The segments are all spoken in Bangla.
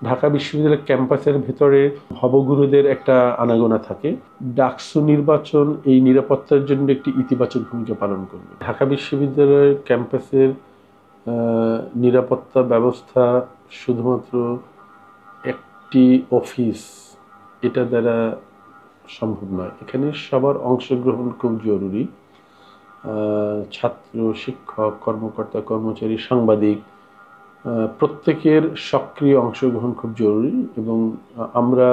ঢাকা বিশ্ববিদ্যালয়ের ক্যাম্পাসের ভেতরে ভবগুরুদের একটা আনাগোনা থাকে। ডাকসু নির্বাচন এই নিরাপত্তার জন্য একটি ইতিবাচক ভূমিকা পালন করবে। ঢাকা বিশ্ববিদ্যালয়ের ক্যাম্পাসের নিরাপত্তা ব্যবস্থা শুধুমাত্র একটি অফিস এটা দ্বারা সম্ভব নয়। এখানে সবার অংশগ্রহণ খুব জরুরি। ছাত্র, শিক্ষক, কর্মকর্তা, কর্মচারী, সাংবাদিক প্রত্যেকের সক্রিয় অংশগ্রহণ খুব জরুরি এবং আমরা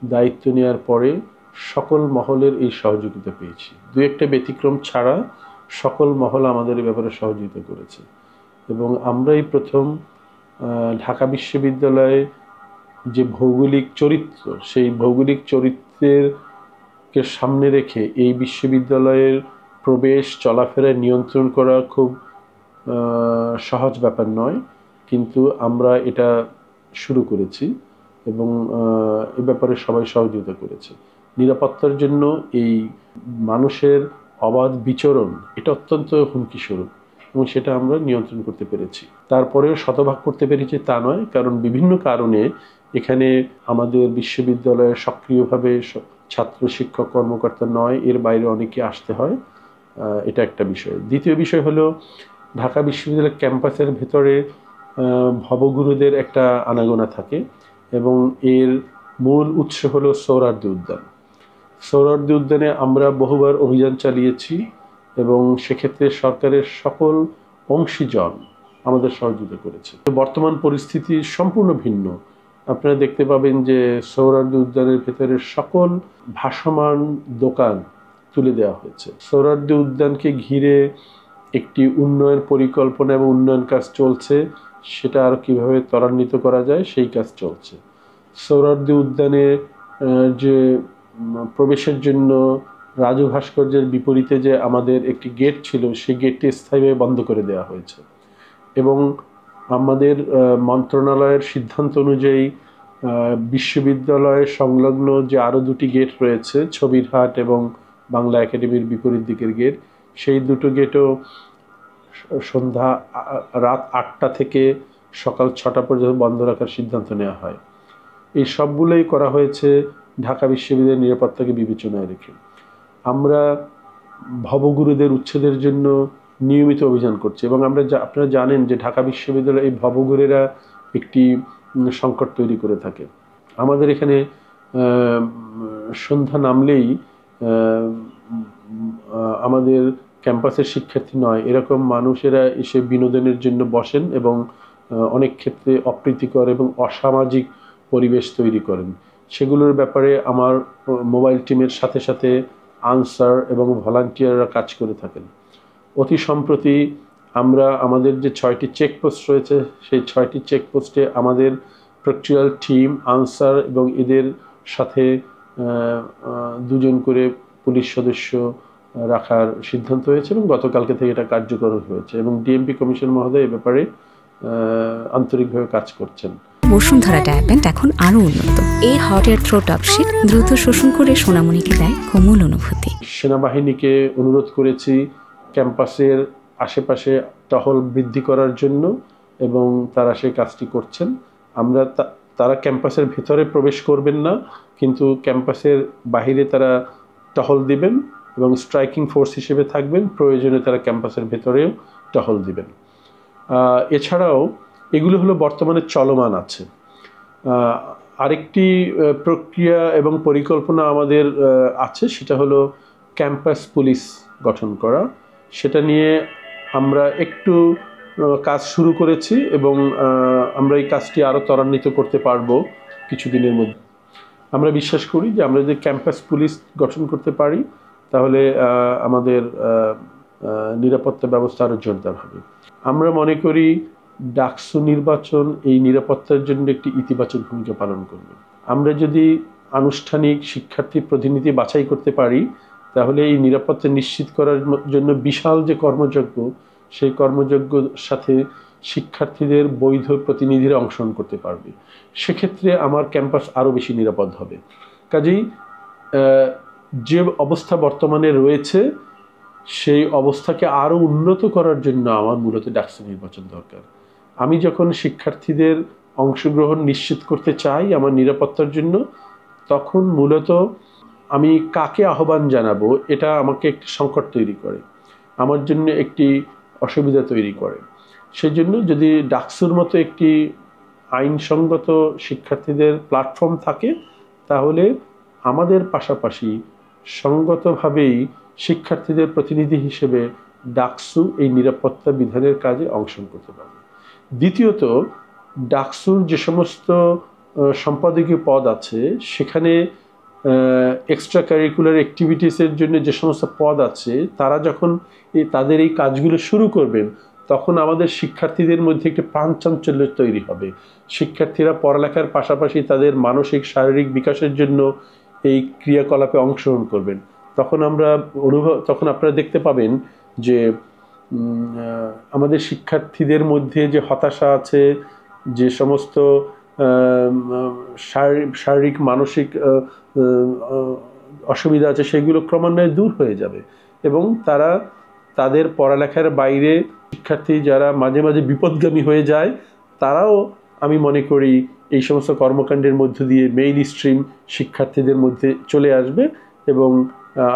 দায়িত্ব নেওয়ার পরে সকল মহলের এই সহযোগিতা পেয়েছি। দু একটা ব্যতিক্রম ছাড়া সকল মহল আমাদের এই ব্যাপারে সহযোগিতা করেছে এবং আমরাই প্রথম ঢাকা বিশ্ববিদ্যালয়ে যে ভৌগোলিক চরিত্র, সেই ভৌগোলিক চরিত্রেরকে সামনে রেখে এই বিশ্ববিদ্যালয়ের প্রবেশ চলাফেরা নিয়ন্ত্রণ করা খুব সহজ ব্যাপার নয়, কিন্তু আমরা এটা শুরু করেছি এবং এ ব্যাপারে সবাই সহযোগিতা করেছে। নিরাপত্তার জন্য এই মানুষের অবাধ বিচরণ এটা অত্যন্ত হুমকিস্বরূপ এবং সেটা আমরা নিয়ন্ত্রণ করতে পেরেছি। তারপরেও শতভাগ করতে পেরেছি তা নয়, কারণ বিভিন্ন কারণে এখানে আমাদের বিশ্ববিদ্যালয়ে সক্রিয়ভাবে ছাত্র, শিক্ষক, কর্মকর্তা নয়, এর বাইরে অনেকে আসতে হয়। এটা একটা বিষয়। দ্বিতীয় বিষয় হলো ঢাকা বিশ্ববিদ্যালয়ের ক্যাম্পাসের ভেতরে ভবগুরুদের একটা আনাগোনা থাকে এবং এর মূল উৎস হলো সোহরাওয়ার্দী উদ্যান। সোহরাওয়ার্দী উদ্যানে আমরা বহুবার অভিযান চালিয়েছি এবং সেক্ষেত্রে সরকারের সকল অংশীজন আমাদের সহযোগিতা করেছে। বর্তমান পরিস্থিতি সম্পূর্ণ ভিন্ন। আপনারা দেখতে পাবেন যে সোহরাওয়ার্দী উদ্যানের ভেতরে সকল ভাসমান দোকান তুলে দেওয়া হয়েছে। সোহরাওয়ার্দী উদ্যানকে ঘিরে একটি উন্নয়ন পরিকল্পনা এবং উন্নয়ন কাজ চলছে, সেটা আরও কীভাবে ত্বরান্বিত করা যায় সেই কাজ চলছে। সোহরাওয়ার্দী উদ্যানে যে প্রবেশের জন্য রাজু ভাস্কর্যের বিপরীতে যে আমাদের একটি গেট ছিল, সেই গেটটি স্থায়ীভাবে বন্ধ করে দেওয়া হয়েছে এবং আমাদের মন্ত্রণালয়ের সিদ্ধান্ত অনুযায়ী বিশ্ববিদ্যালয় সংলগ্ন যে আরও দুটি গেট রয়েছে, ছবিরহাট এবং বাংলা একাডেমির বিপরীত দিকের গেট, সেই দুটো গেটও রাত 8টা থেকে সকাল 6টা পর্যন্ত বন্ধ রাখার সিদ্ধান্ত নেওয়া হয়। এই সবগুলোই করা হয়েছে ঢাকা বিশ্ববিদ্যালয়ের নিরাপত্তাকে বিবেচনায় রেখে। আমরা ভবগুরুদের উচ্ছেদের জন্য নিয়মিত অভিযান করছি এবং আপনারা জানেন যে ঢাকা বিশ্ববিদ্যালয়ে এই ভবগুরুরা একটি সংকট তৈরি করে থাকে। আমাদের এখানে সন্ধ্যা নামলেই আমাদের ক্যাম্পাসের শিক্ষার্থী নয়, এরকম মানুষেরা এসে বিনোদনের জন্য বসেন এবং অনেক ক্ষেত্রে অপ্রীতিকর এবং অসামাজিক পরিবেশ তৈরি করেন। সেগুলোর ব্যাপারে আমার মোবাইল টিমের সাথে সাথে আনসার এবং ভলান্টিয়াররা কাজ করে থাকেন। অতি সম্প্রতি আমরা আমাদের যে 6টি চেকপোস্ট রয়েছে, সেই 6টি চেকপোস্টে আমাদের প্রক্রিয়াল টিম, আনসার এবং এদের সাথে 2জন করে পুলিশ সদস্য রাখার সিদ্ধান্ত হয়েছে এবং গতকালকে থেকে এটা কার্যকর হয়েছে এবং ডিএমপি কমিশন মহোদয় এ ব্যাপারে আন্তরিকভাবে কাজ করছেন। বসুন্ধরা ডায়াপেন্ট এখন আরো উন্নত। এই হট এয়ার থ্রো টপশিট দ্রুত শোষণ করে সোনামণিকে দেয় কোমল অনুভূতি। সেনাবাহিনীকে অনুরোধ করেছি ক্যাম্পাসের আশেপাশে টহল বৃদ্ধি করার জন্য এবং তারা সেই কাজটি করছেন। তারা ক্যাম্পাসের ভেতরে প্রবেশ করবেন না, কিন্তু ক্যাম্পাসের বাহিরে তারা টহল দিবেন এবং স্ট্রাইকিং ফোর্স হিসেবে থাকবেন। প্রয়োজনে তারা ক্যাম্পাসের ভেতরেও টহল দিবেন। এছাড়াও এগুলো হলো বর্তমানে চলমান আছে। আরেকটি প্রক্রিয়া এবং পরিকল্পনা আমাদের আছে, সেটা হলো ক্যাম্পাস পুলিশ গঠন করা। সেটা নিয়ে আমরা একটু কাজ শুরু করেছি এবং আমরা এই কাজটি আরও ত্বরান্বিত করতে পারবো কিছুদিনের মধ্যে। আমরা বিশ্বাস করি যে আমরা যদি ক্যাম্পাস পুলিশ গঠন করতে পারি তাহলে আমাদের নিরাপত্তা ব্যবস্থা আরও জোরদার হবে। আমরা মনে করি ডাকসু নির্বাচন এই নিরাপত্তার জন্য একটি ইতিবাচক ভূমিকা পালন করবে। আমরা যদি আনুষ্ঠানিক শিক্ষার্থী প্রতিনিধি বাছাই করতে পারি তাহলে এই নিরাপত্তা নিশ্চিত করার জন্য বিশাল যে কর্মযজ্ঞ, সেই কর্মযজ্ঞর সাথে শিক্ষার্থীদের বৈধ প্রতিনিধিরা অংশগ্রহণ করতে পারবে। সেক্ষেত্রে আমার ক্যাম্পাস আরও বেশি নিরাপদ হবে। কাজেই যে অবস্থা বর্তমানে রয়েছে সেই অবস্থাকে আরও উন্নত করার জন্য আমার মূলত ডাকসু নির্বাচন দরকার। আমি যখন শিক্ষার্থীদের অংশগ্রহণ নিশ্চিত করতে চাই আমার নিরাপত্তার জন্য, তখন মূলত আমি কাকে আহ্বান জানাবো এটা আমাকে একটি সংকট তৈরি করে, আমার জন্য একটি অসুবিধা তৈরি করে। সেজন্য যদি ডাকসুর মতো একটি আইনসঙ্গত শিক্ষার্থীদের প্ল্যাটফর্ম থাকে, তাহলে আমাদের পাশাপাশি সঙ্গতভাবেই শিক্ষার্থীদের প্রতিনিধি হিসেবে ডাকসু এই নিরাপত্তা বিধানের কাজে অংশগ্রহণ করতে পারবে। দ্বিতীয়ত, ডাকসুর যে সমস্ত সম্পাদকীয় পদ আছে সেখানে এক্সট্রা কারিকুলার অ্যাক্টিভিটিসের জন্য যে সমস্ত পদ আছে, তারা যখন তাদের এই কাজগুলো শুরু করবেন তখন আমাদের শিক্ষার্থীদের মধ্যে একটি প্রাণচাঞ্চল্য তৈরি হবে। শিক্ষার্থীরা পড়ালেখার পাশাপাশি তাদের মানসিক শারীরিক বিকাশের জন্য এই ক্রিয়াকলাপে অংশগ্রহণ করবেন। তখন আপনারা দেখতে পাবেন যে আমাদের শিক্ষার্থীদের মধ্যে যে হতাশা আছে, যে সমস্ত শারীরিক মানসিক অসুবিধা আছে, সেগুলো ক্রমান্বয়ে দূর হয়ে যাবে এবং তারা তাদের পড়ালেখার বাইরে শিক্ষার্থী যারা মাঝে মাঝে বিপদগামী হয়ে যায়, তারাও আমি মনে করি এই সমস্ত কর্মকাণ্ডের মধ্য দিয়ে মেইন স্ট্রিম শিক্ষার্থীদের মধ্যে চলে আসবে এবং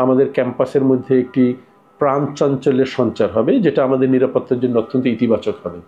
আমাদের ক্যাম্পাসের মধ্যে একটি প্রাণ চাঞ্চল্যের সঞ্চার হবে, যেটা আমাদের নিরাপত্তার জন্য অত্যন্ত ইতিবাচক হবে।